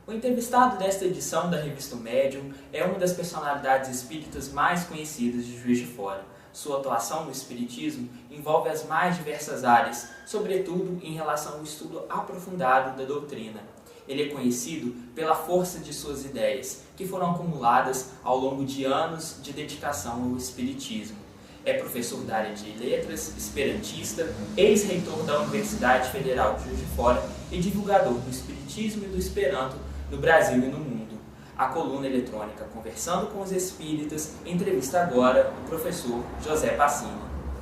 O entrevistado desta edição da Revista Médium é uma das personalidades espíritas mais conhecidas de Juiz de Fora. Sua atuação no espiritismo envolve as mais diversas áreas, sobretudo em relação ao estudo aprofundado da doutrina. Ele é conhecido pela força de suas ideias, que foram acumuladas ao longo de anos de dedicação ao espiritismo. É professor da área de letras, esperantista, ex-reitor da Universidade Federal de Juiz de Fora e divulgador do espiritismo e do esperanto no Brasil e no mundo. A coluna eletrônica Conversando com os Espíritas entrevista agora o professor José Passini.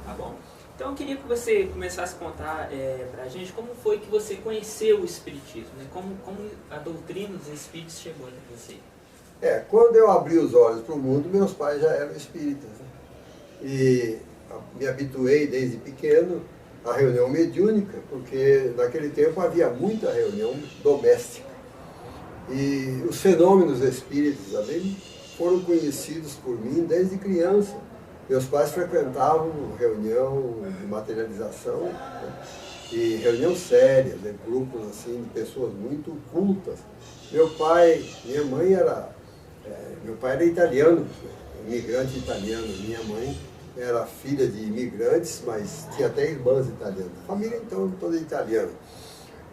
Tá bom? Então eu queria que você começasse a contar para a gente como foi que você conheceu o espiritismo, né? Como a doutrina dos espíritos chegou até você. Quando eu abri os olhos para o mundo, meus pais já eram espíritas, né? E me habituei desde pequeno à reunião mediúnica, porque naquele tempo havia muita reunião doméstica. E os fenômenos espíritas também foram conhecidos por mim desde criança. Meus pais frequentavam reunião de materialização, né? E reunião séria, né? Grupos assim, de pessoas muito cultas. Meu pai era italiano, imigrante italiano. Minha mãe era filha de imigrantes, mas tinha até irmãs italianas. A família então toda italiana,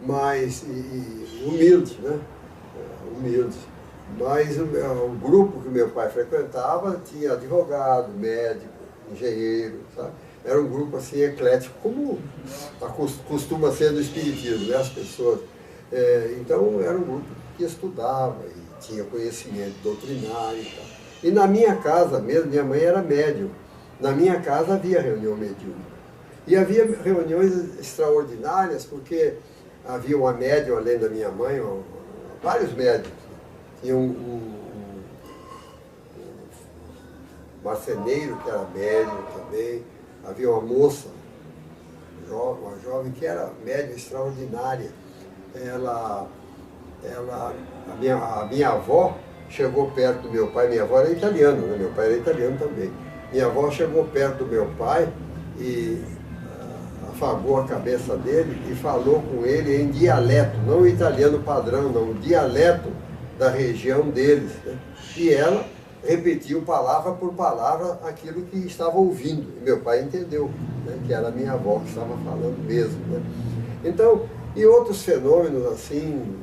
mas humilde, né? Humilde. Mas o grupo que meu pai frequentava tinha advogado, médico, engenheiro, sabe? Era um grupo assim eclético, como costuma ser no espiritismo, né? As pessoas. Então era um grupo que estudava e tinha conhecimento doutrinário e tal. E na minha casa mesmo, minha mãe era médium, na minha casa havia reunião mediúnica. E havia reuniões extraordinárias, porque havia uma médium além da minha mãe, vários médiums. Tinha um marceneiro que era médium também. Havia uma moça, uma jovem que era médium extraordinária. A minha avó chegou perto do meu pai. Minha avó era italiana, né? Meu pai era italiano também. Minha avó chegou perto do meu pai e afagou a cabeça dele e falou com ele em dialeto, não o italiano padrão, não, o dialeto da região deles, né? E ela repetiu palavra por palavra aquilo que estava ouvindo. E meu pai entendeu, né, que era a minha avó que estava falando mesmo, né? Então, e outros fenômenos assim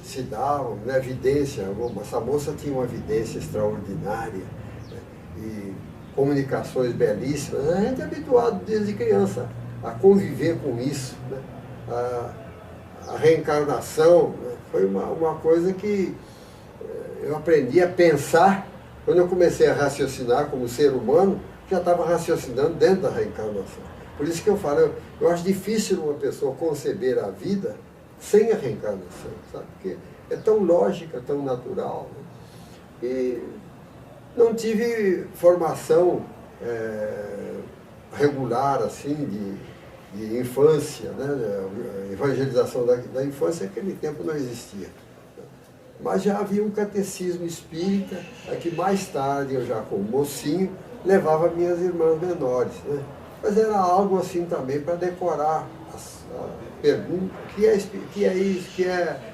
se davam, né? Vidência, essa moça tinha uma vidência extraordinária, né? E comunicações belíssimas. A gente é habituado desde criança a conviver com isso, né? A reencarnação, né? Foi uma coisa que eu aprendi a pensar. Quando eu comecei a raciocinar como ser humano, já estava raciocinando dentro da reencarnação. Por isso que eu falo, eu acho difícil uma pessoa conceber a vida sem a reencarnação, sabe? Porque é tão lógica, tão natural, né? E não tive formação regular, assim, de infância, né? A evangelização da infância, naquele tempo não existia. Mas já havia um catecismo espírita, que mais tarde, eu já como mocinho, levava minhas irmãs menores, né? Mas era algo assim também para decorar as perguntas, que é isso, que é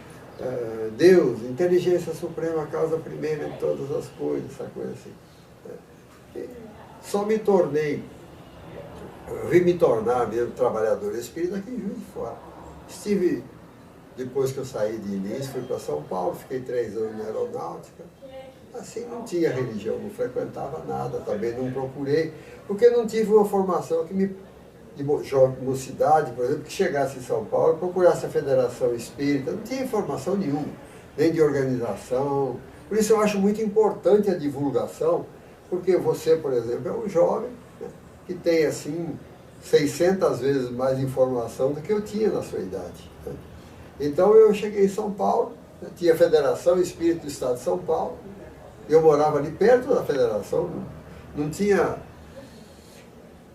Deus, inteligência suprema, causa primeira de todas as coisas, essa coisa assim. E só me tornei, eu vim me tornar mesmo trabalhador espírita aqui em Juiz de Fora. Estive, depois que eu saí de Lins, fui para São Paulo, fiquei 3 anos na aeronáutica. Assim, não tinha religião, não frequentava nada, também não procurei, porque não tive uma formação que de mocidade, por exemplo, que chegasse em São Paulo e procurasse a Federação Espírita. Não tinha informação nenhuma, nem de organização. Por isso eu acho muito importante a divulgação, porque você, por exemplo, é um jovem, né, que tem, assim, 600 vezes mais informação do que eu tinha na sua idade, né? Então eu cheguei em São Paulo, né, tinha a Federação Espírita do Estado de São Paulo, eu morava ali perto da Federação, não tinha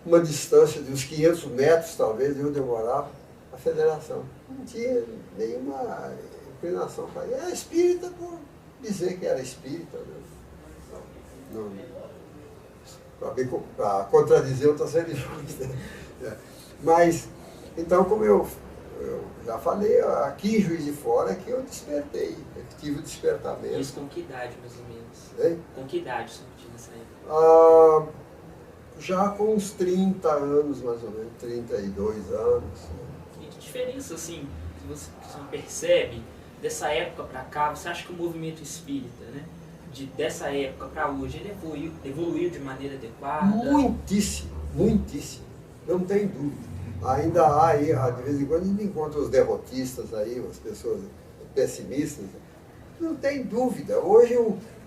uma distância de uns 500 metros, talvez, de onde eu morava, a Federação. Não tinha nenhuma inclinação para ir. Era espírita por dizer que era espírita, né? Para contradizer outras religiões, né? Mas, então, como eu eu já falei, aqui em Juiz de Fora é que eu despertei, tive o despertamento. Isso com que idade, mais ou menos? Hein? Com que idade você tinha nessa época? Já com uns 30 anos, mais ou menos, 32 anos. E que diferença, assim, que você percebe dessa época para cá? Você acha que o movimento espírita, né, dessa época para hoje, ele evoluiu de maneira adequada? Muitíssimo, muitíssimo, não tem dúvida. Ainda há aí, de vez em quando a gente encontra os derrotistas aí, as pessoas pessimistas. Não tem dúvida. Hoje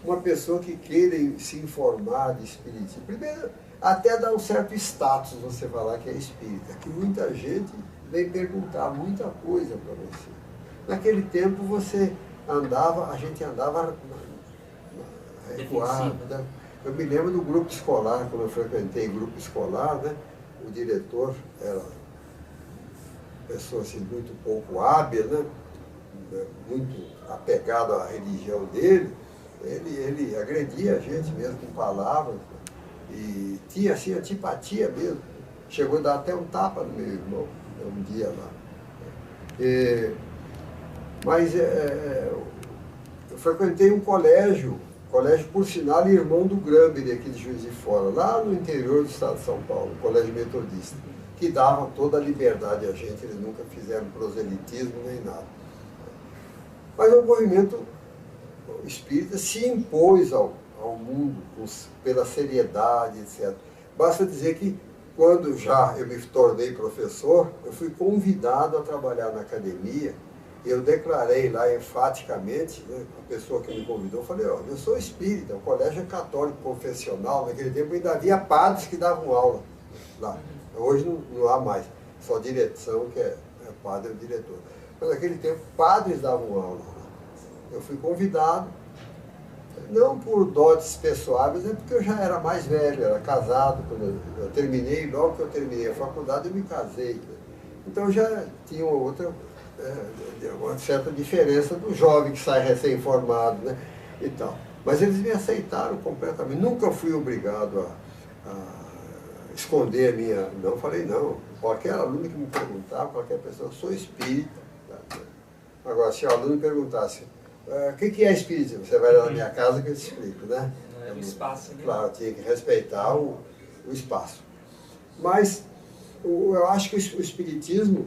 uma pessoa que queira se informar de espiritismo, primeiro, até dá um certo status você falar que é espírita, que muita gente vem perguntar muita coisa para você. Naquele tempo a gente andava recuado. Né? Eu me lembro do grupo escolar, quando eu frequentei grupo escolar, né? O diretor era uma pessoa assim, muito pouco hábil, né? Muito apegado à religião dele. Ele agredia a gente mesmo com palavras, e tinha assim antipatia mesmo. Chegou a dar até um tapa no meu irmão um dia lá. Mas eu frequentei um colégio, por sinal, irmão do Gramber, aqui de Juiz de Fora, lá no interior do estado de São Paulo, um colégio metodista, que davam toda a liberdade a gente, eles nunca fizeram proselitismo nem nada. Mas o movimento espírita se impôs ao mundo pela seriedade, etc. Basta dizer que quando já eu me tornei professor, eu fui convidado a trabalhar na academia. Eu declarei lá enfaticamente, né, a pessoa que me convidou, eu falei, eu sou espírita, o colégio é católico confessional, naquele tempo ainda havia padres que davam aula lá. Hoje não há mais, só direção que é padre e o diretor. Mas naquele tempo padres davam aula lá. Eu fui convidado, não por dotes pessoais, mas é porque eu já era mais velho, era casado, quando eu terminei, logo que eu terminei a faculdade eu me casei. Então eu já tinha uma certa diferença do jovem que sai recém-formado, né? E tal. Mas eles me aceitaram completamente. Nunca fui obrigado a esconder a minha... Não, falei não. Qualquer aluno que me perguntava, qualquer pessoa, eu sou espírita. Agora, se o aluno perguntasse, o que é espiritismo? Você vai lá na minha casa que eu te explico, né? Não é o espaço, né? Claro, tinha que respeitar o espaço. Mas eu acho que o espiritismo...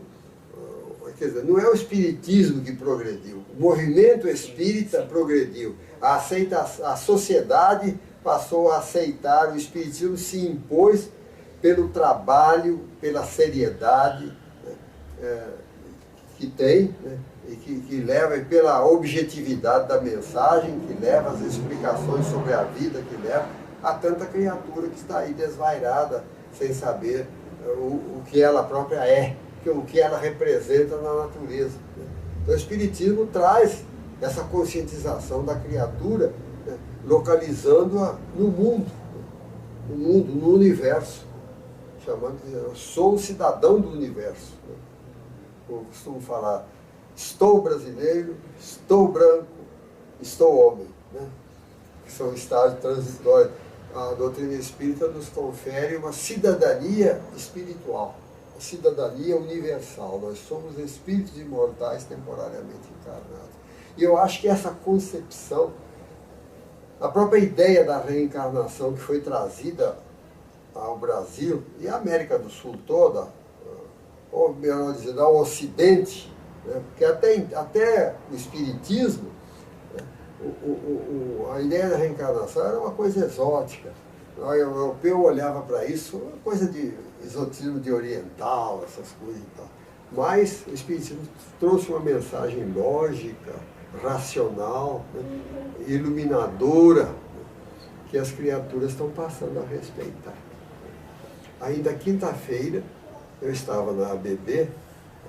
Quer dizer, não é o espiritismo que progrediu, o movimento espírita progrediu. A sociedade passou a aceitar, o espiritismo se impôs pelo trabalho, pela seriedade, né, que tem, né, e que leva, e pela objetividade da mensagem, que leva as explicações sobre a vida, que leva a tanta criatura que está aí desvairada, sem saber o que ela própria é, o que ela representa na natureza. Então o Espiritismo traz essa conscientização da criatura, né, localizando-a no mundo, no universo, chamando de eu sou um cidadão do universo. Né. Eu costumo falar, estou brasileiro, estou branco, estou homem, né, que são estágios transitórios. A doutrina espírita nos confere uma cidadania espiritual. A cidadania universal, nós somos espíritos imortais temporariamente encarnados. E eu acho que essa concepção, a própria ideia da reencarnação que foi trazida ao Brasil e à América do Sul toda, ou melhor dizendo, ao Ocidente, né, porque até o Espiritismo, né, a ideia da reencarnação era uma coisa exótica. O europeu olhava para isso, uma coisa de exotismo de oriental, essas coisas e tal. Mas o Espiritismo trouxe uma mensagem lógica, racional, né, iluminadora, né, que as criaturas estão passando a respeitar. Ainda quinta-feira, eu estava na ABB,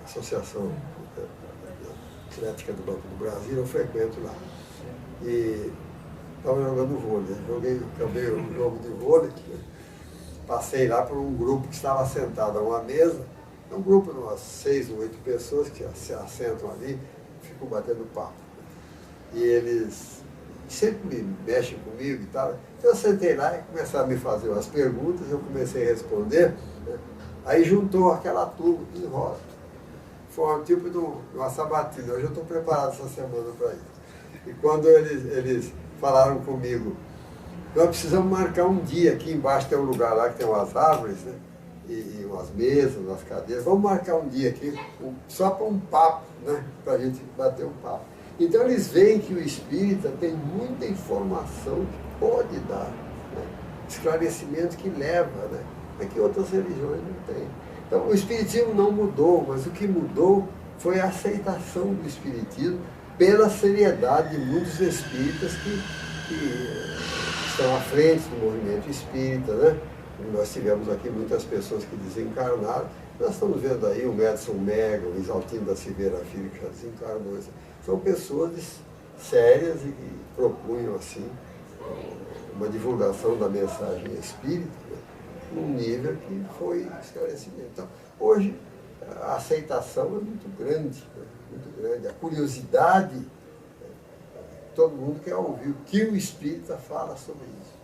Associação Atlética do Banco do Brasil, eu frequento lá. E estava jogando vôlei, acabei o jogo de vôlei, né? Passei lá por um grupo que estava sentado a uma mesa, um grupo de umas 6 ou 8 pessoas que se assentam ali, ficam batendo papo. E eles sempre me mexem comigo e tal. Então eu sentei lá e começaram a me fazer umas perguntas, eu comecei a responder, né? Aí juntou aquela turma de roda. foi um tipo de uma sabatina. Hoje eu estou preparado essa semana para isso. E quando eles falaram comigo, nós precisamos marcar um dia, aqui embaixo tem um lugar lá que tem umas árvores, né? E umas mesas, umas cadeiras, vamos marcar um dia aqui, só para um papo, né? Para a gente bater um papo. Então eles veem que o espírita tem muita informação que pode dar, né? Esclarecimento que leva, né? É que outras religiões não têm. Então o espiritismo não mudou, mas o que mudou foi a aceitação do espiritismo pela seriedade de muitos espíritas que estão à frente do movimento espírita, né? Nós tivemos aqui muitas pessoas que desencarnaram. Nós estamos vendo aí o Madison Mega, o Isaltino da Silveira Filho, que já desencarnou. São pessoas sérias e que propunham, assim, uma divulgação da mensagem espírita, né? Num nível que foi esclarecimento. Então, hoje, a aceitação é muito grande, né? Muito grande. A curiosidade, todo mundo quer ouvir o que o espírita fala sobre isso.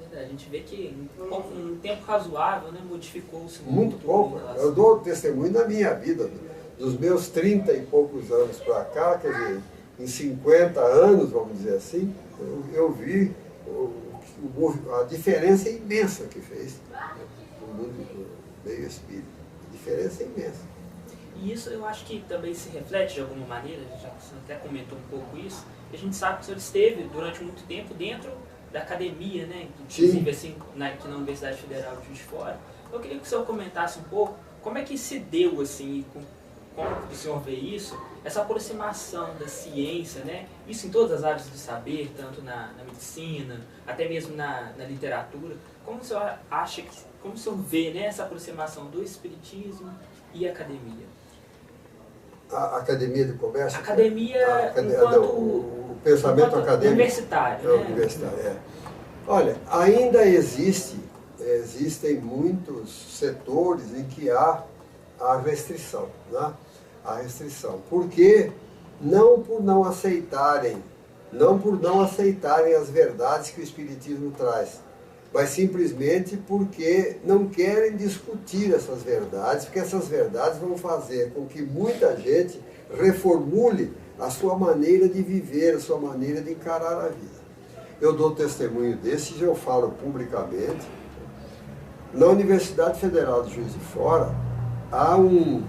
Verdade, a gente vê que em um tempo razoável, né, modificou-se muito pouco. Eu dou testemunho da minha vida, dos meus 30 e poucos anos para cá, quer dizer, em 50 anos, vamos dizer assim, eu vi a diferença imensa que fez, né, no mundo do meio espírita. A diferença é imensa. E isso eu acho que também se reflete de alguma maneira, já que você até comentou um pouco isso, e a gente sabe que o senhor esteve durante muito tempo dentro da academia, né? Inclusive assim, aqui na Universidade Federal de Juiz de Fora. Eu queria que o senhor comentasse um pouco como é que se deu, assim, como o senhor vê isso, essa aproximação da ciência, né? Isso em todas as áreas do saber, tanto na medicina, até mesmo na literatura. Como o senhor acha que, como o senhor vê, né, essa aproximação do espiritismo e academia? A academia de comércio? Academia enquanto o pensamento enquanto acadêmico. Universitário. Né? Universitário, é. Olha, ainda existem muitos setores em que há a restrição, né? A restrição. Porque não por não aceitarem as verdades que o Espiritismo traz, mas simplesmente porque não querem discutir essas verdades, porque essas verdades vão fazer com que muita gente reformule a sua maneira de viver, a sua maneira de encarar a vida. Eu dou testemunho desses, eu falo publicamente. Na Universidade Federal de Juiz de Fora, há um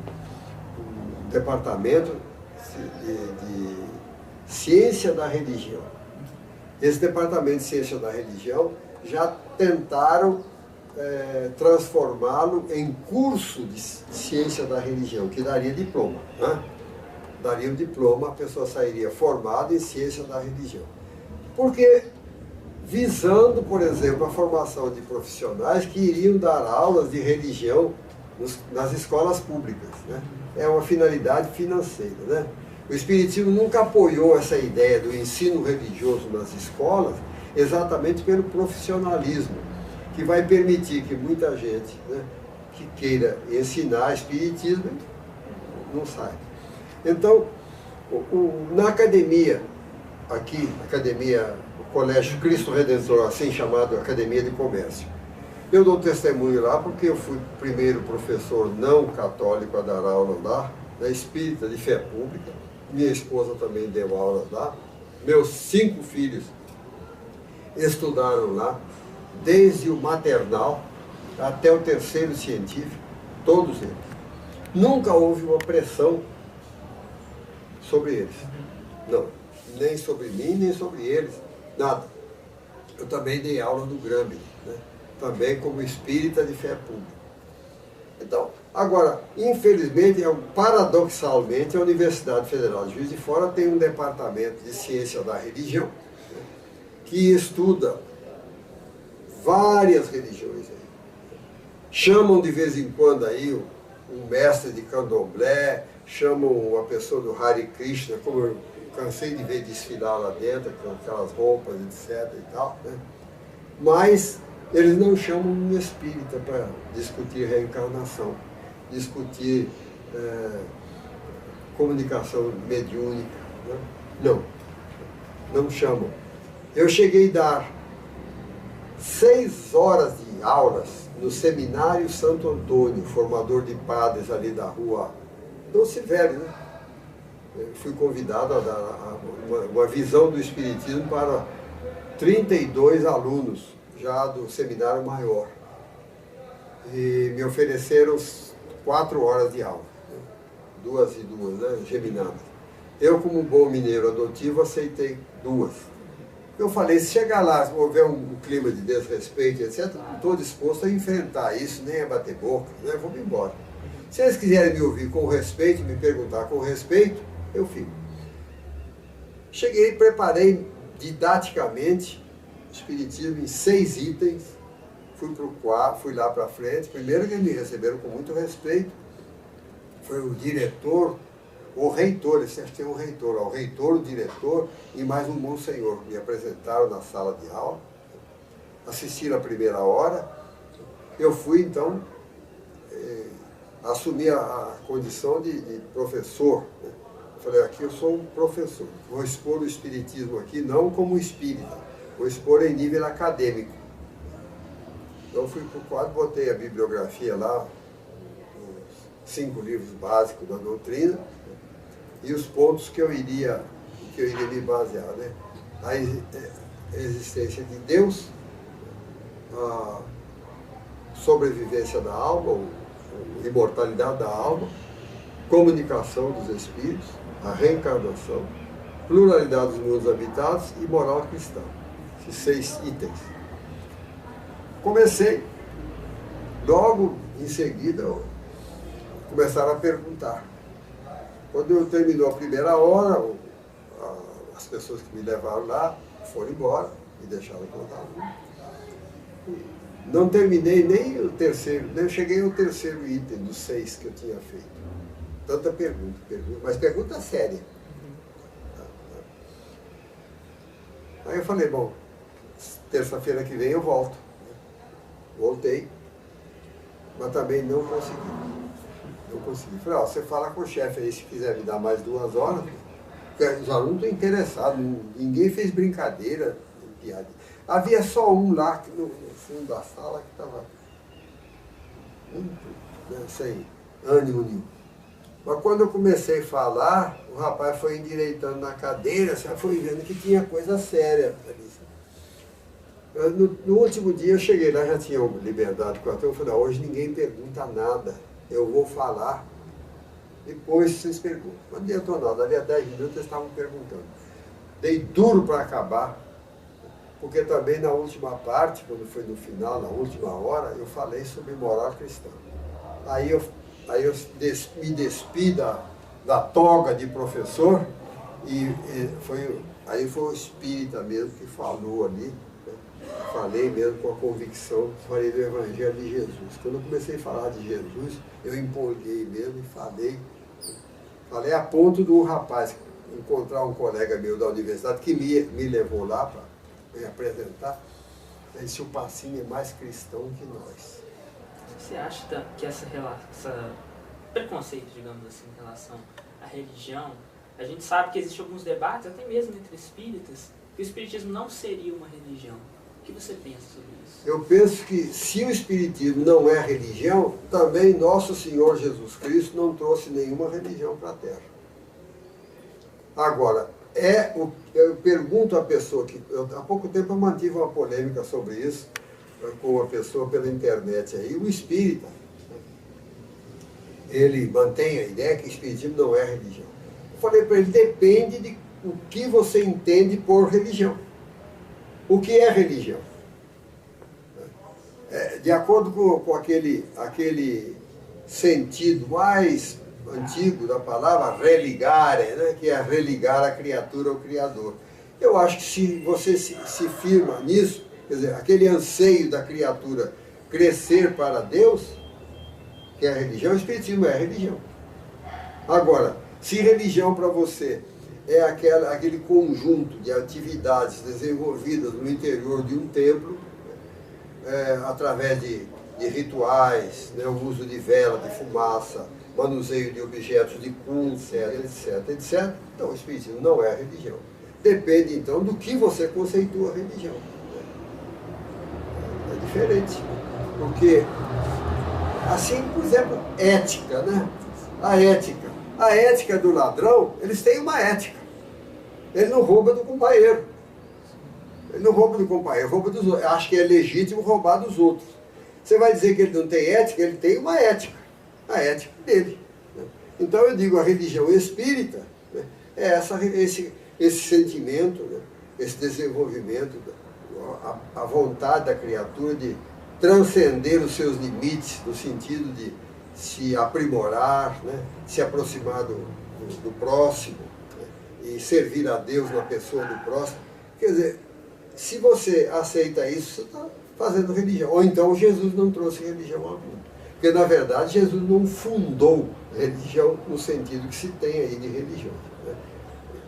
departamento de ciência da religião. Esse departamento de ciência da religião já tentaram transformá-lo em curso de ciência da religião, que daria diploma, né? Daria um diploma, a pessoa sairia formada em ciência da religião. Porque visando, por exemplo, a formação de profissionais que iriam dar aulas de religião nas escolas públicas, né? É uma finalidade financeira, né? O Espiritismo nunca apoiou essa ideia do ensino religioso nas escolas, exatamente pelo profissionalismo, que vai permitir que muita gente, né, que queira ensinar Espiritismo não saiba. Então, na academia, aqui, o Colégio Cristo Redentor, assim chamado Academia de Comércio, eu dou testemunho lá porque eu fui o primeiro professor não católico a dar aula lá, da espírita de fé pública. Minha esposa também deu aula lá. Meus 5 filhos estudaram lá, desde o maternal até o terceiro científico, todos eles. Nunca houve uma pressão sobre eles. Não, nem sobre mim, nem sobre eles, nada. Eu também dei aula no Grambi, né? Também como espírita de fé pública. Então, agora, infelizmente, paradoxalmente, a Universidade Federal de Juiz de Fora tem um departamento de ciência da religião, né, que estuda várias religiões aí. Chamam de vez em quando aí um mestre de candomblé, chamam uma pessoa do Hare Krishna, como eu cansei de ver desfilar lá dentro, com aquelas roupas, etc. e tal, né? Mas eles não chamam um espírita para discutir reencarnação, discutir comunicação mediúnica, né? Não chamam. Eu cheguei a dar 6 horas de aulas no Seminário Santo Antônio, formador de padres ali da rua tornou-se velho, né? Eu fui convidado a dar uma visão do Espiritismo para 32 alunos, já do seminário maior. E me ofereceram 4 horas de aula, 2 e 2, né, geminadas. Eu, como bom mineiro adotivo, aceitei 2. Eu falei, se chegar lá, se houver um clima de desrespeito, etc., não estou disposto a enfrentar isso, nem a bater boca, né, vou me embora. Se eles quiserem me ouvir com respeito, me perguntar com respeito, eu fico. Cheguei, preparei didaticamente o Espiritismo em 6 itens, fui lá para frente. Primeiro que eles me receberam com muito respeito, foi o diretor, o reitor, esse acho que tem um reitor, o reitor, o diretor e mais um monsenhor. Me apresentaram na sala de aula, assistiram a primeira hora. Eu fui, então, assumir a condição de professor. Falei, aqui eu sou um professor, vou expor o Espiritismo aqui, não como espírita, vou expor em nível acadêmico. Então fui para o quadro, botei a bibliografia lá, os 5 livros básicos da doutrina, e os pontos que eu iria me basear, né? A existência de Deus, a sobrevivência da alma, a imortalidade da alma, comunicação dos espíritos, a reencarnação, pluralidade dos mundos habitados e moral cristã. Esses 6 itens. Comecei, logo em seguida, começaram a perguntar. Quando terminou a primeira hora, as pessoas que me levaram lá foram embora, me deixaram contar. Não terminei nem o terceiro, nem cheguei ao terceiro item dos 6 que eu tinha feito. Tanta pergunta, mas pergunta séria. Aí eu falei, bom, terça-feira que vem eu volto. Voltei, mas também não consegui. Não consegui. Falei, ó, você fala com o chefe aí, se quiser me dar mais 2 horas, porque os alunos estão interessados, ninguém fez brincadeira, piada. Havia só um lá, no fundo da sala, que estava muito, sem ânimo nenhum. Mas quando eu comecei a falar, o rapaz foi endireitando na cadeira, já foi vendo que tinha coisa séria. No último dia eu cheguei lá, já tinha liberdade com a turma, eu falei, hoje ninguém pergunta nada, eu vou falar, depois vocês perguntam. Não adiantou nada, ali a 10 minutos eles estavam perguntando. Dei duro para acabar, porque também na última parte, quando foi no final, na última hora, eu falei sobre moral cristã. Aí eu me despi da toga de professor aí foi o espírita mesmo que falou ali, né? Falei mesmo com a convicção, falei do Evangelho de Jesus. Quando eu comecei a falar de Jesus, eu empolguei mesmo e falei a ponto do rapaz encontrar um colega meu da universidade que me levou lá para me apresentar. Ele disse, o Passinho é mais cristão que nós. Você acha que essa preconceito, digamos assim, em relação à religião, a gente sabe que existem alguns debates, até mesmo entre espíritas, que o espiritismo não seria uma religião. O que você pensa sobre isso? Eu penso que se o espiritismo não é religião, também nosso Senhor Jesus Cristo não trouxe nenhuma religião para a Terra. Agora, eu pergunto à pessoa que... há pouco tempo eu mantive uma polêmica sobre isso, com uma pessoa pela internet aí, o espírita, ele mantém a ideia que o espiritismo não é religião. Eu falei para ele, depende de o que você entende por religião. O que é religião? De acordo com aquele sentido mais antigo da palavra religare, né, que é religar a criatura ao Criador. Eu acho que se você se firma nisso, quer dizer, aquele anseio da criatura crescer para Deus, que é a religião, o espiritismo é a religião. Agora, se religião para você é aquele conjunto de atividades desenvolvidas no interior de um templo, através de rituais, né, o uso de vela, de fumaça, manuseio de objetos de culto, etc. Então, o espiritismo não é a religião. Depende, então, do que você conceitua a religião. É diferente. Porque, assim, por exemplo, ética, né? A ética. A ética do ladrão, eles têm uma ética. Ele não rouba do companheiro. Ele não rouba do companheiro, rouba dos outros. Acho que é legítimo roubar dos outros. Você vai dizer que ele não tem ética? Ele tem uma ética. A ética dele. Então eu digo, a religião espírita, né, é esse sentimento, né, esse desenvolvimento, a vontade da criatura de transcender os seus limites, no sentido de se aprimorar, né, se aproximar do próximo, né, e servir a Deus na pessoa do próximo. Quer dizer, se você aceita isso, você está fazendo religião. Ou então Jesus não trouxe religião ao mundo. Porque, na verdade, Jesus não fundou religião no sentido que se tem aí de religião. Né?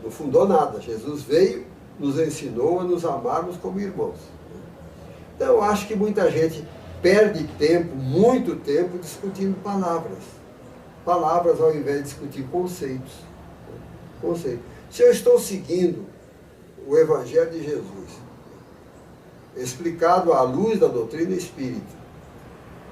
Não fundou nada. Jesus veio, nos ensinou a nos amarmos como irmãos. Então, eu acho que muita gente perde tempo, muito tempo, discutindo palavras. Palavras ao invés de discutir conceitos. Conceitos. Se eu estou seguindo o Evangelho de Jesus, explicado à luz da doutrina espírita,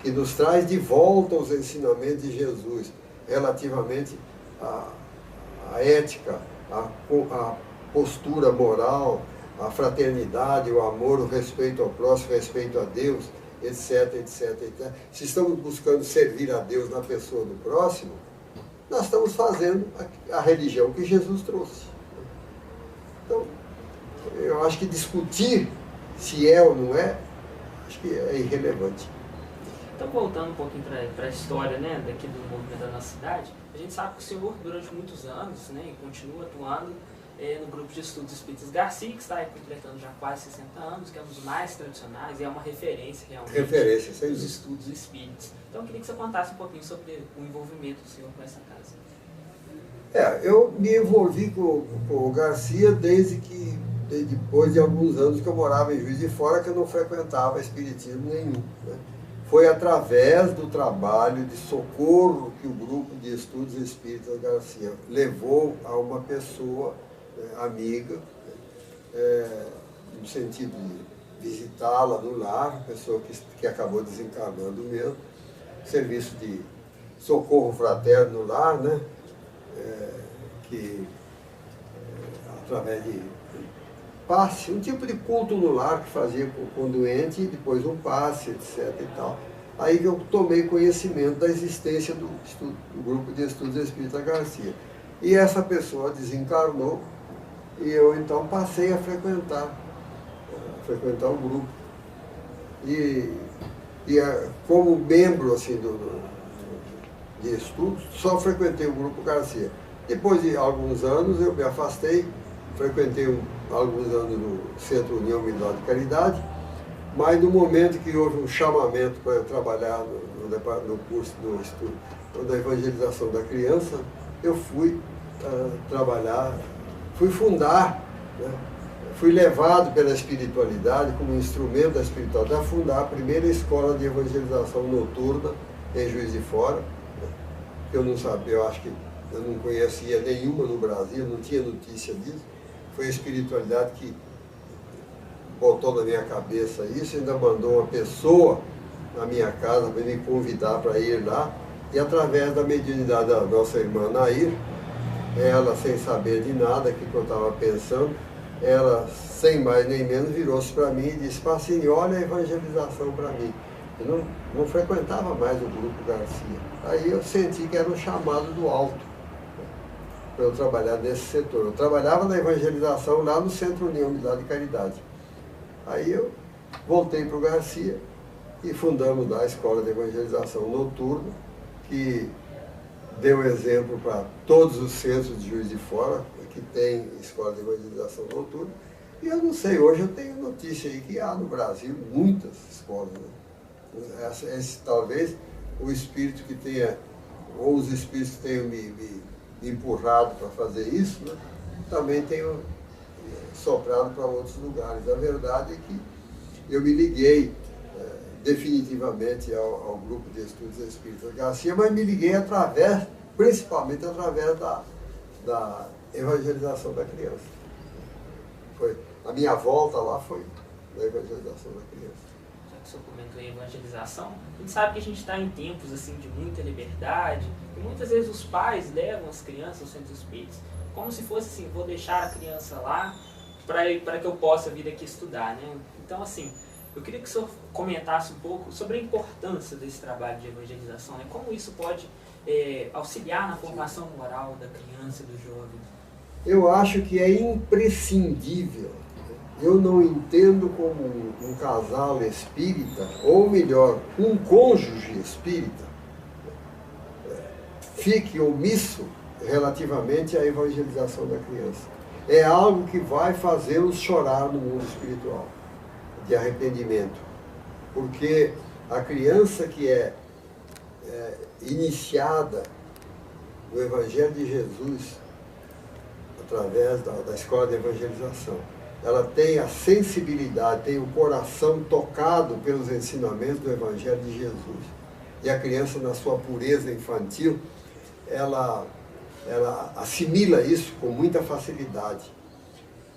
que nos traz de volta os ensinamentos de Jesus relativamente à ética, à postura moral, à fraternidade, o amor, o respeito ao próximo, o respeito a Deus, etc, etc, etc. Se estamos buscando servir a Deus na pessoa do próximo, nós estamos fazendo a religião que Jesus trouxe. Então, eu acho que discutir se é ou não é, acho que é irrelevante. Então, voltando um pouquinho para a história, né, daqui do movimento da nossa cidade, a gente sabe que o senhor, durante muitos anos, né, e continua atuando no grupo de estudos espíritas Garcia, que está aí completando já quase 60 anos, que é um dos mais tradicionais e é uma referência realmente dos estudos espíritas. Então, eu queria que você contasse um pouquinho sobre o envolvimento do senhor com essa casa. Eu me envolvi com o Garcia desde depois de alguns anos que eu morava em Juiz de Fora, que eu não frequentava espiritismo nenhum. Né? Foi através do trabalho de socorro que o grupo de estudos espíritas Garcia levou a uma pessoa amiga, no sentido de visitá-la no lar, pessoa que acabou desencarnando mesmo, serviço de socorro fraterno no lar, né? Que através de passe, um tipo de culto no lar que fazia com o doente, e depois um passe, etc. e tal. Aí que eu tomei conhecimento da existência do grupo de estudos espírita Garcia. E essa pessoa desencarnou, e eu então passei a frequentar o grupo. E como membro assim, de estudos, só frequentei o grupo Garcia. Depois de alguns anos eu me afastei, frequentei alguns anos no Centro União Humildade e Caridade, mas no momento que houve um chamamento para eu trabalhar no curso do estudo da evangelização da criança, eu fui trabalhar, fui fundar, né? Fui levado pela espiritualidade, como instrumento da espiritualidade, a fundar a primeira escola de evangelização noturna em Juiz de Fora, né? Que eu não sabia, eu acho que eu não conhecia nenhuma no Brasil, não tinha notícia disso. Foi a espiritualidade que botou na minha cabeça isso, ainda mandou uma pessoa na minha casa para me convidar para ir lá, e através da mediunidade da nossa irmã Nair, ela, sem saber de nada, que eu estava pensando, ela, sem mais nem menos, virou-se para mim e disse: Pacini, olha a evangelização para mim. Eu não frequentava mais o grupo Garcia. Aí eu senti que era um chamado do alto para eu trabalhar nesse setor. Eu trabalhava na evangelização lá no Centro União Humildade e Caridade. Aí eu voltei para o Garcia e fundamos lá a Escola de Evangelização Noturna, que deu exemplo para todos os centros de Juiz de Fora, que tem Escola de Evangelização Noturna. E eu não sei, hoje eu tenho notícia aí que há no Brasil muitas escolas. Né? Esse, talvez o espírito que tenha, ou os espíritos que tenham me empurrado para fazer isso, né? Também tenho soprado para outros lugares. A verdade é que eu me liguei definitivamente ao grupo de estudos espíritas Garcia, mas me liguei principalmente através da evangelização da criança. A minha volta lá foi na evangelização da criança. que o senhor comentou em evangelização, a gente sabe que a gente está em tempos assim, de muita liberdade, e muitas vezes os pais levam as crianças aos centros espíritas como se fosse assim, vou deixar a criança lá para que eu possa vir aqui estudar, né? Então, assim, eu queria que o senhor comentasse um pouco sobre a importância desse trabalho de evangelização, né? Como isso pode auxiliar na formação moral da criança e do jovem. Eu acho que é imprescindível. Eu não entendo como um casal espírita, ou melhor, um cônjuge espírita, fique omisso relativamente à evangelização da criança. É algo que vai fazê-los chorar no mundo espiritual, de arrependimento. Porque a criança que é iniciada no Evangelho de Jesus, através da escola de evangelização, ela tem a sensibilidade, tem o coração tocado pelos ensinamentos do Evangelho de Jesus. E a criança, na sua pureza infantil, ela assimila isso com muita facilidade.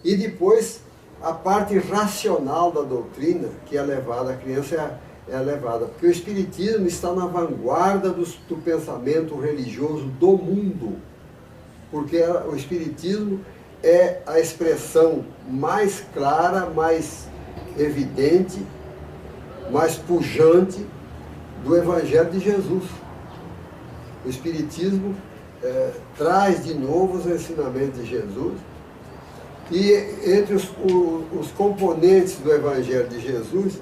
E depois, a parte racional da doutrina, que é levada, a criança é levada, porque o Espiritismo está na vanguarda do pensamento religioso do mundo, porque o Espiritismo é a expressão mais clara, mais evidente, mais pujante do Evangelho de Jesus. O Espiritismo traz de novo os ensinamentos de Jesus, e entre os componentes do Evangelho de Jesus,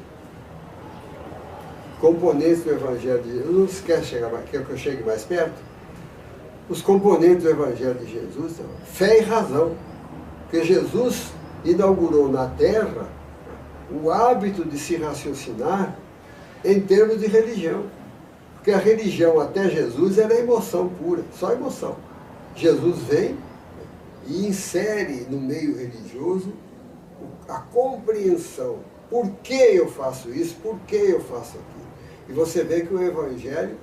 quer que eu chegue mais perto? Os componentes do Evangelho de Jesus são fé e razão, porque Jesus inaugurou na Terra o hábito de se raciocinar em termos de religião. Porque a religião até Jesus era emoção pura, só emoção. Jesus vem e insere no meio religioso a compreensão. Por que eu faço isso? Por que eu faço aquilo? E você vê que o Evangelho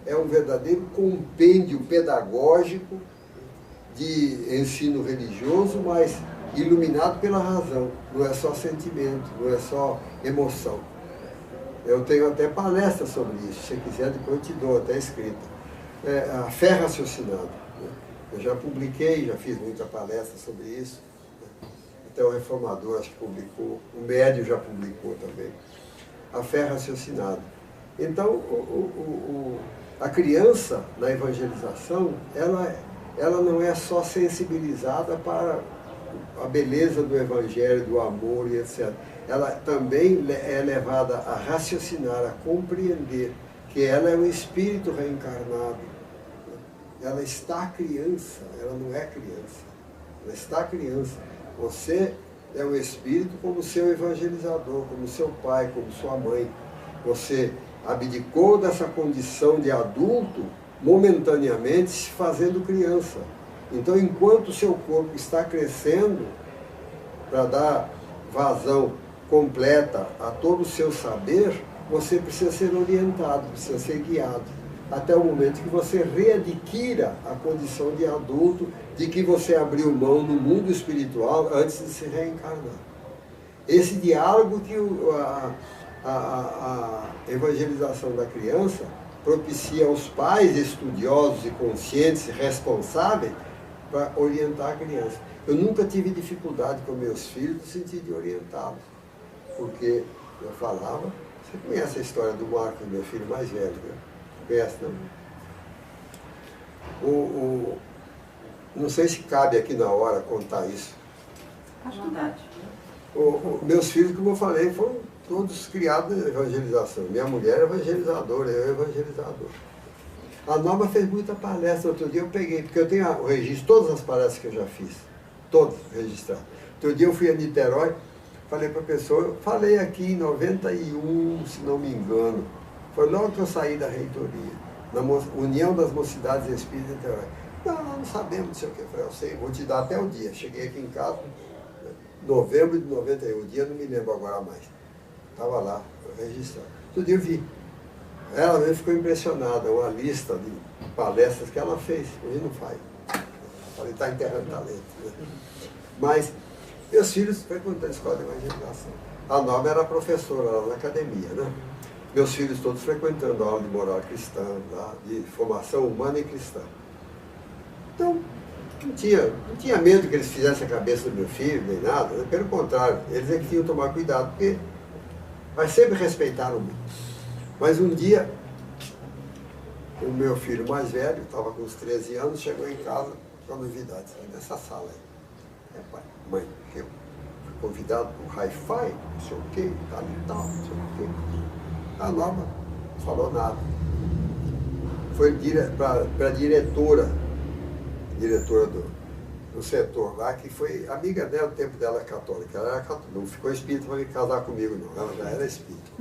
é um verdadeiro compêndio pedagógico de ensino religioso, mas iluminado pela razão. Não é só sentimento, não é só emoção. Eu tenho até palestra sobre isso, se você quiser depois eu te dou até escrita. A fé raciocinada. Eu já publiquei, já fiz muita palestra sobre isso. Até o Reformador acho que publicou, o Médio já publicou também. A fé raciocinada. Então, a criança, na evangelização, ela não é só sensibilizada para a beleza do Evangelho, do amor e etc. Ela também é levada a raciocinar, a compreender que ela é um espírito reencarnado. Ela está criança, ela não é criança. Ela está criança. Você é um espírito como seu evangelizador, como seu pai, como sua mãe. Você abdicou dessa condição de adulto momentaneamente se fazendo criança. Então, enquanto o seu corpo está crescendo para dar vazão completa a todo o seu saber, você precisa ser orientado, precisa ser guiado, até o momento que você readquira a condição de adulto de que você abriu mão no mundo espiritual antes de se reencarnar. Esse diálogo que a evangelização da criança propicia aos pais estudiosos e conscientes e responsáveis para orientar a criança. Eu nunca tive dificuldade com meus filhos no sentido de orientá-los, porque eu falava, você conhece a história do Marcos, meu filho mais velho, né? Conhece, não? Não sei se cabe aqui na hora contar isso. À vontade. Meus filhos, como eu falei, foram todos criados na evangelização. Minha mulher é evangelizadora, eu evangelizador. A Norma fez muita palestra. Outro dia eu peguei, porque eu tenho o registro de todas as palestras que eu já fiz. Todas registradas. Outro dia eu fui a Niterói, falei para a pessoa, eu falei aqui em 91, se não me engano. Foi logo que eu saí da reitoria, na União das Mocidades Espíritas de Niterói. Não sabemos, não sei o que. Eu falei, eu sei, vou te dar até o dia. Cheguei aqui em casa, novembro de 91, o dia não me lembro agora mais. Estava lá, registrado. Outro dia eu vi. Ela mesmo ficou impressionada, uma lista de palestras que ela fez. Hoje não faz. Falei, está enterrando talento. Né? Mas meus filhos frequentando a escola de evangelização. A Norma era professora lá na academia, né? Meus filhos todos frequentando aula de moral cristã, lá, de formação humana e cristã. Então, não tinha medo que eles fizessem a cabeça do meu filho, nem nada, né? Pelo contrário, eles é que tinham que tomar cuidado, porque sempre respeitaram muito. Mas um dia, o meu filho mais velho, estava com uns 13 anos, chegou em casa com a novidade, nessa sala aí. Pai, mãe, eu fui convidado para um hi-fi, não sei o quê, tal e tal, não sei o quê. A Norma não falou nada. Foi para a diretora do setor lá, que foi amiga dela, no tempo dela católica. Ela era católica, não ficou espírita para vir casar comigo, não. Ela já era espírita.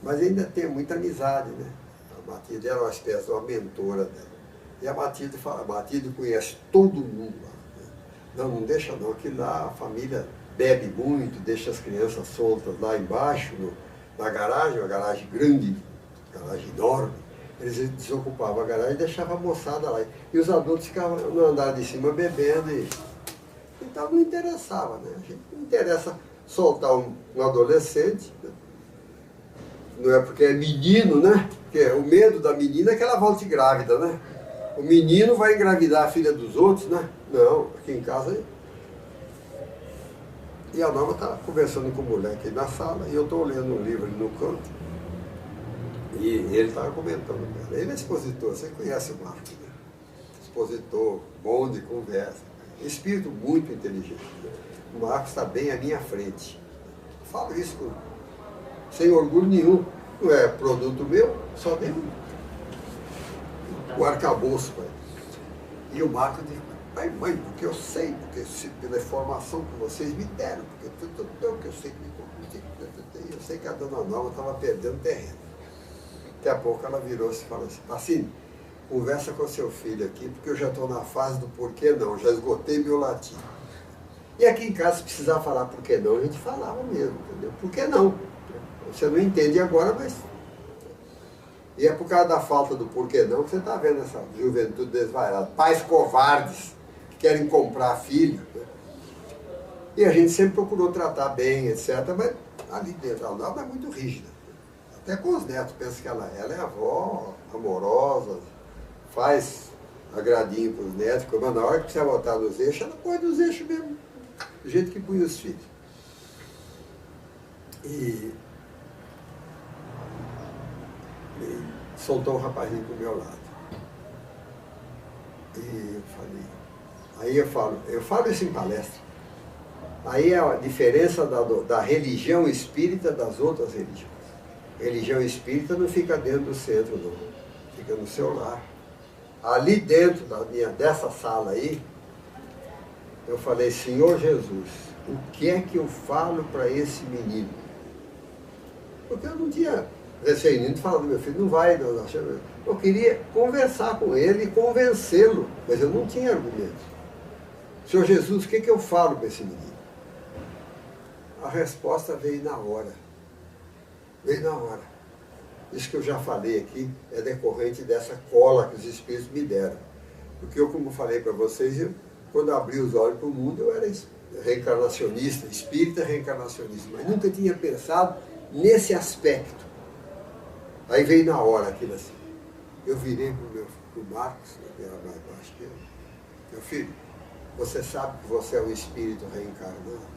Mas ainda tem muita amizade, né? A Matilde era uma espécie de uma mentora dela. E a Matilde fala, a Matilde conhece todo mundo lá. Né? Não deixa não, que lá a família bebe muito, deixa as crianças soltas lá embaixo, na garagem, uma garagem grande, garagem enorme. Eles desocupavam a garagem e deixavam a moçada lá. E os adultos ficavam no andar de cima bebendo. Então não interessava, né? A gente não interessa soltar um adolescente, né? Não é porque é menino, né? Porque o medo da menina é que ela volte grávida, né? O menino vai engravidar a filha dos outros, né? Não, aqui em casa. E a Norma está conversando com o moleque aí na sala, e eu estou lendo um livro ali no canto, e ele estava comentando com ela. Ele é expositor, você conhece o Marcos, né? Expositor, bom de conversa, espírito muito inteligente. Né? O Marcos está bem à minha frente. Eu falo isso sem orgulho nenhum. Não é produto meu, só dei o arcabouço. Pai. E o Marcos diz, pai, mãe, porque eu sei, porque pela informação que vocês me deram, porque tudo que eu sei eu sei que a dona Norma estava perdendo terreno. Daqui a pouco ela virou-se e falou assim, Pacini, conversa com seu filho aqui, porque eu já estou na fase do porquê não, já esgotei meu latim. E aqui em casa, se precisar falar porquê não, a gente falava mesmo, entendeu? Por que não? Você não entende agora, mas... E é por causa da falta do porquê não que você está vendo essa juventude desvairada. Pais covardes que querem comprar filho. Né? E a gente sempre procurou tratar bem, etc. Mas ali dentro, a Norma é muito rígida. Até com os netos, pensa que ela é avó, amorosa, faz agradinho para os netos, mas na hora que precisa botar nos eixos, ela põe nos eixos mesmo, do jeito que punha os filhos. E soltou um rapazinho pro meu lado. E eu falei, aí eu falo isso em palestra. Aí é a diferença da religião espírita das outras religiões. Religião espírita não fica dentro do centro, não. Fica no seu lar. Ali dentro dessa sala aí, eu falei, Senhor Jesus, o que é que eu falo para esse menino? Porque eu não tinha recém-indo falando, meu filho, não vai, não. Eu queria conversar com ele e convencê-lo, mas eu não tinha argumentos. Senhor Jesus, o que é que eu falo para esse menino? A resposta veio na hora. Veio na hora. Isso que eu já falei aqui é decorrente dessa cola que os espíritos me deram. Porque eu, como falei para vocês, quando abri os olhos para o mundo, eu era reencarnacionista, espírita reencarnacionista, mas nunca tinha pensado nesse aspecto. Aí veio na hora aquilo assim. Eu virei para o Marcos, que era mais baixo que eu. Meu filho, você sabe que você é um espírito reencarnado?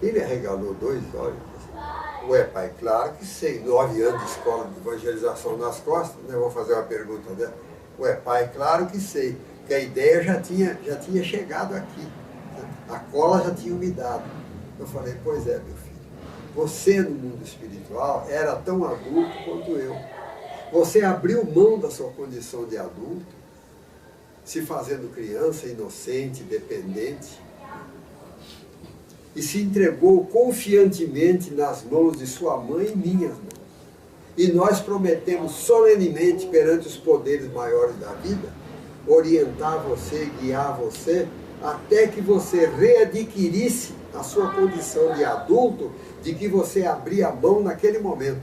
Ele arregalou 2 olhos. Assim, ué, pai, claro que sei. 9 anos de escola de evangelização nas costas, né? Vou fazer uma pergunta dela. Ué, pai, claro que sei. Que a ideia já tinha chegado aqui. Né? A cola já tinha me dado. Eu falei, pois é, meu filho. Você no mundo espiritual era tão adulto quanto eu. Você abriu mão da sua condição de adulto, se fazendo criança, inocente, dependente, e se entregou confiantemente nas mãos de sua mãe e minhas mãos. E nós prometemos solenemente perante os poderes maiores da vida, orientar você, guiar você, até que você readquirisse a sua condição de adulto, de que você abria a mão naquele momento.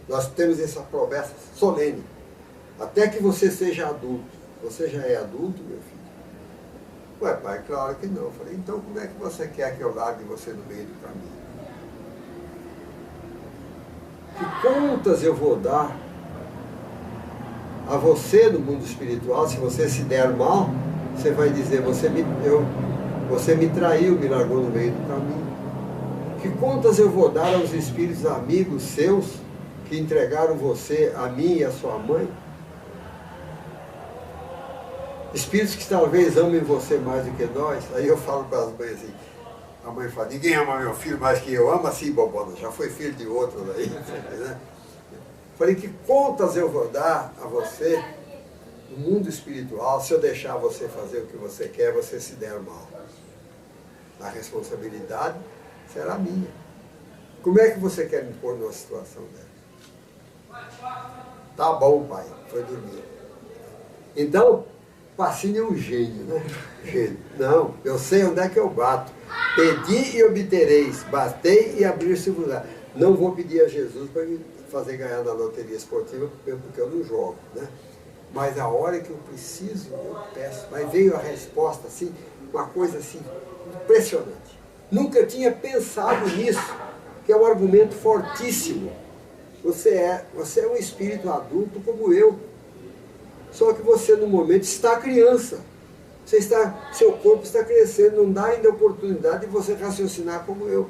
Nós temos essa promessa solene. Até que você seja adulto. Você já é adulto, meu filho? Ué, pai, claro que não. Eu falei, então como é que você quer que eu largue você no meio do caminho? Que contas eu vou dar a você no mundo espiritual? Se você se der mal, você vai dizer, você me traiu, me largou no meio do caminho. Que contas eu vou dar aos espíritos amigos seus que entregaram você, a mim e a sua mãe? Espíritos que talvez amem você mais do que nós. Aí eu falo para as mães assim, a mãe fala, ninguém ama meu filho mais que eu. Ama sim, bobona, já foi filho de outro daí. Né? Falei, que contas eu vou dar a você no mundo espiritual se eu deixar você fazer o que você quer, você se der mal? A responsabilidade será minha. Como é que você quer me pôr numa situação dessa? Tá bom, pai, foi dormir. Então, Pacini é um gênio, né? Gênio. Não, eu sei onde é que eu bato. Pedi e obtereis, batei e abrir-se-vos. Não vou pedir a Jesus para me fazer ganhar na loteria esportiva, porque eu não jogo, né? Mas a hora que eu preciso, eu peço. Mas veio a resposta, assim, uma coisa assim, impressionante. Nunca tinha pensado nisso, que é um argumento fortíssimo. Você é um espírito adulto como eu. Só que você, no momento, está criança. Seu corpo está crescendo, não dá ainda a oportunidade de você raciocinar como eu.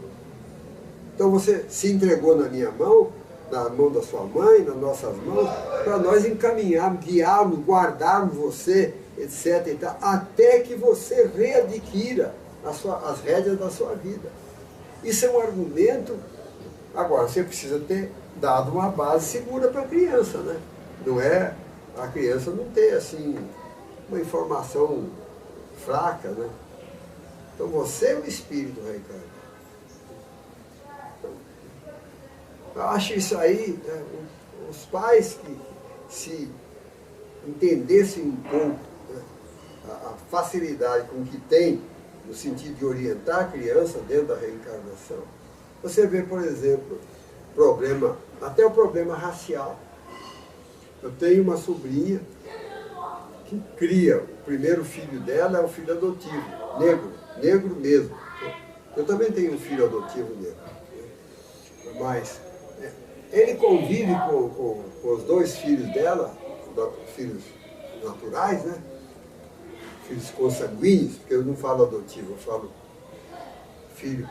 Então você se entregou na minha mão, na mão da sua mãe, nas nossas mãos, para nós encaminharmos, guiarmos, guardarmos você, etc. E tal, até que você readquira as rédeas da sua vida. Isso é um argumento. Agora, você precisa ter dado uma base segura para a criança, né? Não é a criança não ter, assim, uma informação fraca, né? Então você é o espírito reencarnado. Eu acho isso aí, né, os pais que se entendessem um pouco, né, a facilidade com que tem no sentido de orientar a criança dentro da reencarnação. Você vê, por exemplo, até o problema racial. Eu tenho uma sobrinha que cria, o primeiro filho dela é um filho adotivo, negro mesmo. Eu também tenho um filho adotivo negro. Mas ele convive com os dois filhos dela, filhos naturais, né? Filhos consanguíneos, porque eu não falo adotivo, eu falo filho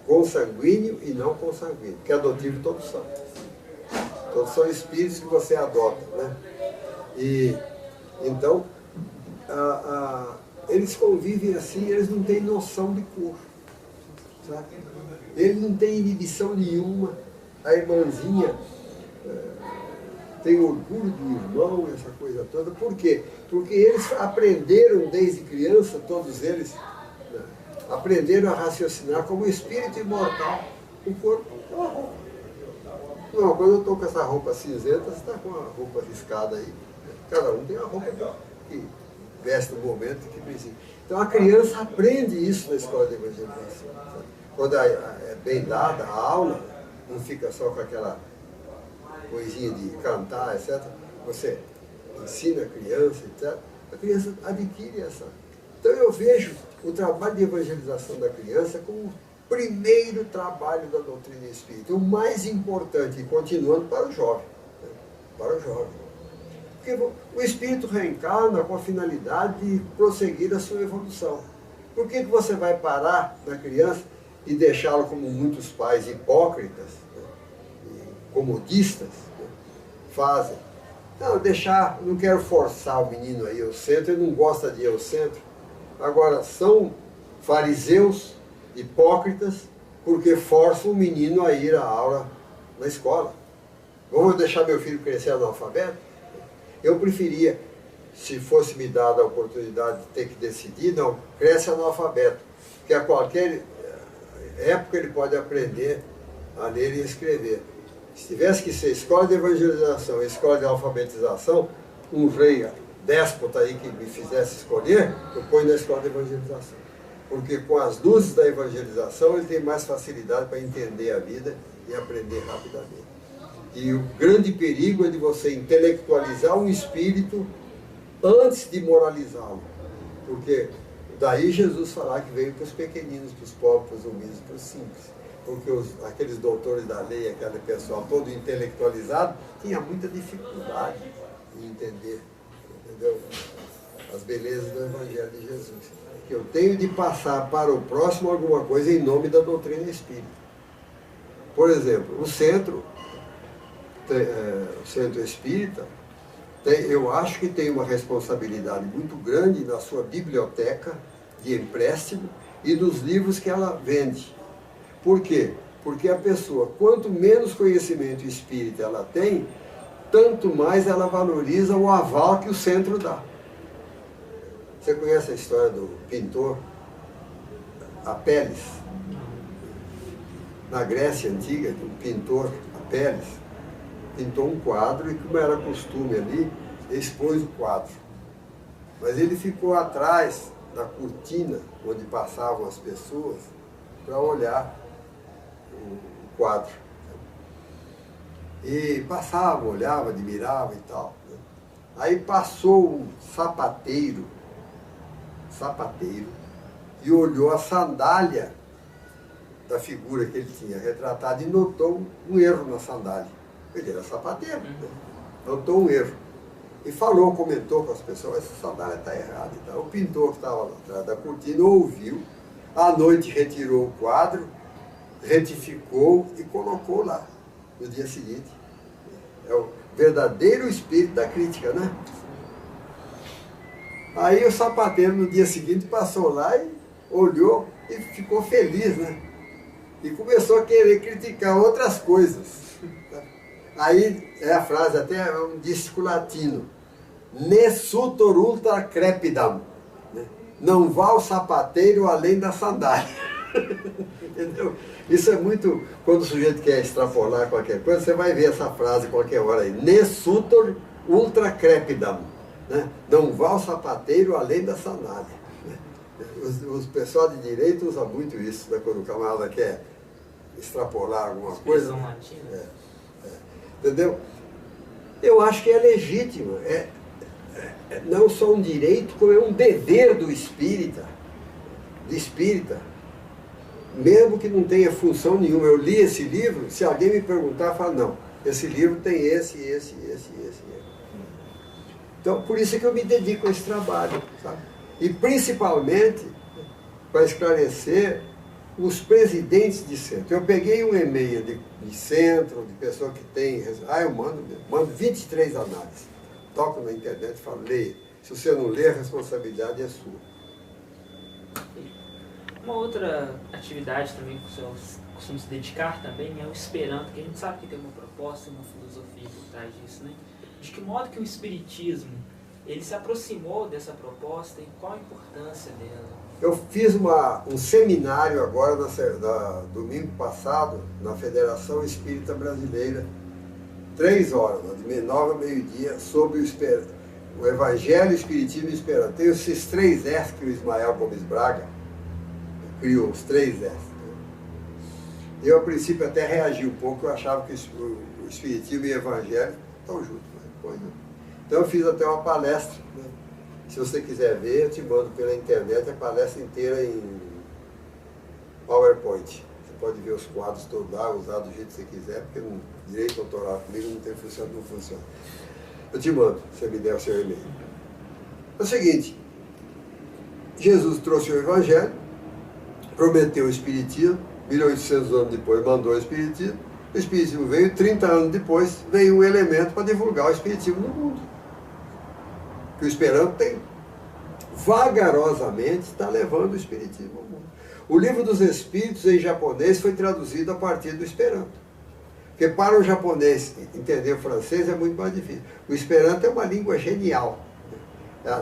consanguíneo e não consanguíneo, porque adotivo todos são. Todos são espíritos que você adota, né? E então eles convivem assim, eles não têm noção de cor, sabe? Ele não tem inibição nenhuma. A irmãzinha tem orgulho do irmão, essa coisa toda. Por quê? Porque eles aprenderam desde criança, todos eles, né, aprenderam a raciocinar como espírito imortal. O corpo é uma roupa. Não, quando eu estou com essa roupa cinzenta, você está com a roupa riscada aí. Cada um tem a roupa que veste no momento que precisa. Então a criança aprende isso na escola de evangelização. Sabe? Quando é bem dada a aula, não fica só com aquela coisinha de cantar, etc. Você ensina a criança, etc. A criança adquire essa. Então eu vejo o trabalho de evangelização da criança como o primeiro trabalho da doutrina espírita, o mais importante, e continuando para o jovem. Né? Para o jovem. Porque o espírito reencarna com a finalidade de prosseguir a sua evolução. Por que você vai parar na criança e deixá-lo como muitos pais hipócritas, né, e comodistas, né, fazem? Não, não quero forçar o menino a ir ao centro, ele não gosta de ir ao centro. Agora, são fariseus, hipócritas, porque forçam o menino a ir à aula na escola. Vamos deixar meu filho crescer analfabeto? Eu preferia, se fosse me dada a oportunidade de ter que decidir, não, cresce analfabeto, porque a qualquer época ele pode aprender a ler e escrever. Se tivesse que ser escola de evangelização e escola de alfabetização, um rei déspota aí que me fizesse escolher, eu ponho na escola de evangelização. Porque com as luzes da evangelização ele tem mais facilidade para entender a vida e aprender rapidamente. E o grande perigo é de você intelectualizar um espírito antes de moralizá-lo. Porque Daí Jesus falar que veio para os pequeninos, para os pobres, para os humildes, para os simples. Porque aqueles doutores da lei, aquele pessoal todo intelectualizado, tinha muita dificuldade em entender, entendeu? As belezas do Evangelho de Jesus. Que eu tenho de passar para o próximo alguma coisa em nome da doutrina espírita. Por exemplo, o centro espírita, eu acho que tem uma responsabilidade muito grande na sua biblioteca de empréstimo e dos livros que ela vende. Por quê? Porque a pessoa, quanto menos conhecimento espírita ela tem, tanto mais ela valoriza o aval que o centro dá. Você conhece a história do pintor Apelles? Na Grécia Antiga, o pintor Apelles pintou um quadro e, como era costume ali, expôs o quadro. Mas ele ficou atrás da cortina onde passavam as pessoas para olhar o quadro. E passava, olhava, admirava e tal. Aí passou um sapateiro e olhou a sandália da figura que ele tinha retratado e notou um erro na sandália. Ele era sapateiro, né? Notou um erro. E falou, comentou com as pessoas, essa sandália está errada e tal. O pintor que estava lá atrás da cortina ouviu, à noite retirou o quadro, retificou e colocou lá no dia seguinte. É o verdadeiro espírito da crítica, né? Aí o sapateiro no dia seguinte passou lá e olhou e ficou feliz, né? E começou a querer criticar outras coisas. Aí é a frase, até um dístico latino. Ne sutor ultra crepidam. Não vá o sapateiro além da sandália. Entendeu? Isso é muito... Quando o sujeito quer extrapolar qualquer coisa, você vai ver essa frase qualquer hora aí. Ne sutor ultra crepidam. Não vá o sapateiro além da sandália. Os pessoal de direito usa muito isso, né? Quando o camarada quer extrapolar alguma coisa. Entendeu? Eu acho que é legítimo. Não só um direito, como é um dever do espírita. Mesmo que não tenha função nenhuma. Eu li esse livro, se alguém me perguntar, eu falo, não, esse livro tem esse. Então, por isso é que eu me dedico a esse trabalho, sabe? E principalmente para esclarecer os presidentes de centro. Eu peguei um e-mail de centro, de pessoa que tem... eu mando 23 análises. Toco na internet e falo, leia. Se você não ler, a responsabilidade é sua. Uma outra atividade também que o senhor costuma se dedicar também é o Esperanto, que a gente sabe que tem uma proposta, uma filosofia por trás disso, né? De que modo que o Espiritismo ele se aproximou dessa proposta e qual a importância dela? Eu fiz um seminário agora, domingo passado, na Federação Espírita Brasileira, 3 horas, de 9 ao meio-dia, sobre o Evangelho, Espiritismo e Esperanto. Tem esses 3 S que o Ismael Gomes Braga criou, os 3 S. Eu, a princípio, até reagi um pouco, eu achava que o Espiritismo e o Evangelho estão juntos. Então eu fiz até uma palestra, né? Se você quiser ver, eu te mando pela internet a palestra inteira em PowerPoint. Você pode ver os quadros todos lá, usar do jeito que você quiser, porque direito autoral comigo não funciona. Eu te mando, se você me der o seu e-mail. É o seguinte, Jesus trouxe o Evangelho, prometeu o Espiritismo, 1800 anos depois mandou o Espiritismo veio, 30 anos depois, veio um elemento para divulgar o Espiritismo no mundo. Que o Esperanto tem, vagarosamente, está levando o Espiritismo ao mundo. O Livro dos Espíritos, em japonês, foi traduzido a partir do Esperanto. Porque para o japonês entender o francês é muito mais difícil. O Esperanto é uma língua genial.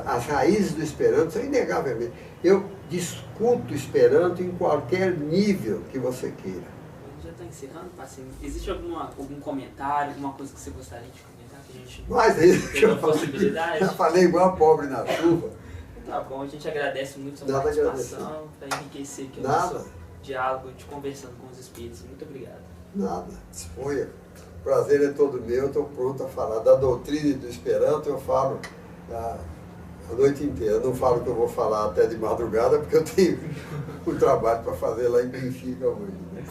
As raízes do Esperanto são inegavelmente. Eu discuto Esperanto em qualquer nível que você queira. Já está encerrando, Passinho. Existe algum comentário, alguma coisa que você gostaria de comentar? Que a gente mas aí já falei igual a pobre na chuva. Tá bom, a gente agradece muito a sua participação, para enriquecer aqui o nosso diálogo, de conversando com os espíritos. Muito obrigado. Nada, disponha. O prazer é todo meu, estou pronto a falar. Da doutrina e do Esperanto eu falo a noite inteira. Eu não falo que eu vou falar até de madrugada, porque eu tenho um trabalho para fazer lá em Benfica hoje. Né?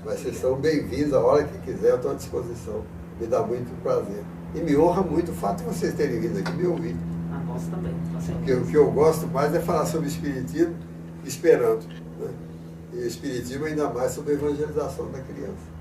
Mas vocês são bem-vindos a hora que quiser, eu estou à disposição. Me dá muito prazer. E me honra muito o fato de vocês terem vindo aqui me ouvir. A nossa também. Porque o que eu gosto mais é falar sobre Espiritismo esperando. Né? E o Espiritismo ainda mais sobre a evangelização da criança.